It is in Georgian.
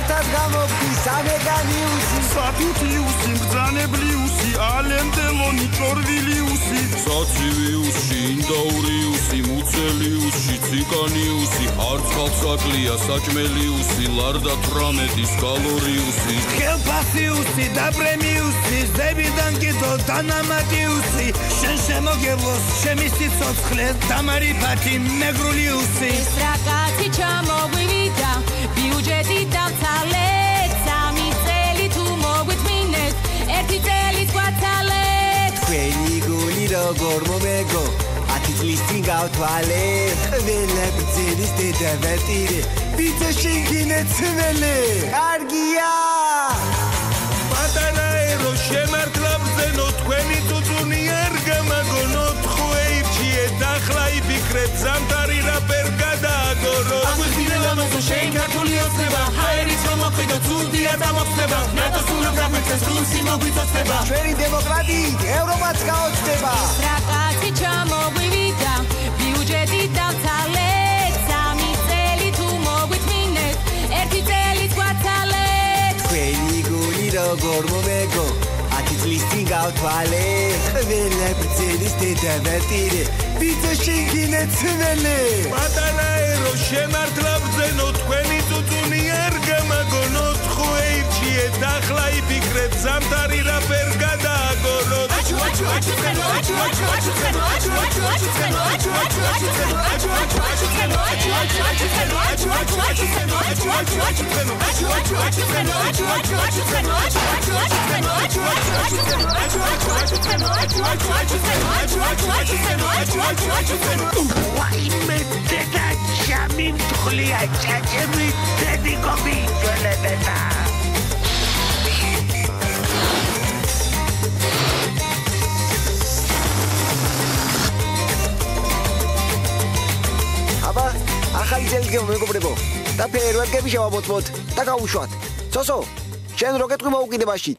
ერთად გამოვხდი სამეგანიუსი საფუთიუსი მგზანებლიუსი ალენდელონი ჭორვილიუსი საცივიუსი ინდაურიუსი მუცელიუსი ციკანიუსი არცხალცაკლია საჭმელიუსი ლარდა 18 კალორიუსი ხელფასიუსი და პრემიუსი ზებიდან კიდო დანამატიუსი შენ შემოგევლოს ჩემი სიცოცხლე დამარიფათი მეგრულიუსი ეს რა კაცი ჩამოგვივიდა ბიუჯეტი დავცალეთ 3 წელი თუ მოგვიწმინეთ 1 წელი გვაცალეთ თქვენი გული როგორ მომეგო 10 წლის წინ გავთვალე ყველა ბრძენის დედავატირე ვიце შინგინეცმელე კარგია პატარაერო შემართლა ბრძენო თქვენი წუწუნი არ გამაგონო თხუეირჩიეთ ახლა იფიქრეთ ზამთარი რა ვერ გადააგორო აგვიხილე ლამაზო შენ ქართული ოცნება ჰაერიც რომ მოხვიდო ცუდია დამოხდება ნატოს უნდა გაფეთქეს რუსი მოგვიწოდება ჩვენი დემოკრატიით ევროპაც გაოცდება რა კაცი ჩამოგვივიდა ბიუჯეტი დავცალეთ 3 წელი თუ მოგვიწმინეთ 1 წელი გვაცალეთ თქვენი გული როგორ მომეგო 10 წლის წინ გავთვალე ყველა ბრძენის დედავატირე ვიце შინგინეცმელე პატარაერო შემართლა ბრძენო თქვენი წუწუნი არ გამაგონო თხუეირჩიეთ ახლა იფიქრეთ ზამთარი რა ვერ გადააგორო აჩუ აჩუ აჩუ ცხენო აჩუ აჩუ აჩუ ცხენო აჩუ აჩუ აჩუ ცხენო აჩუ აჩუ აჩუ ცხენო აჩუ აჩუ აჩუ ცხენო აჩუ აჩუ აჩუ ცხენო აჩუ აჩუ აჩუ ცხენო აჩუ აჩუ აჩუ ცხენო აჩუ აჩუ აჩუ ცხენო აჩუ აჩუ აჩუ ცხენო აჩუ აჩუ აჩუ ცხენო აჩუ აჩუ აჩუ ცხენო აჩუ აჩუ აჩუ ცხენო აჩუ აჩუ აჩუ ცხენო აჩუ აჩუ აჩუ ცხენო აჩუ აჩუ აჩუ ცხენო ვაიმე დედა ჩამიმთვლია ჭაჭები დედი კომიკოლებედა აბა ახალი წელი მეგობრებო და ფერვერკები შევამოწმოთ და გავუშვათ ცოსო შენ რო გეტყვი მოუკიდებაში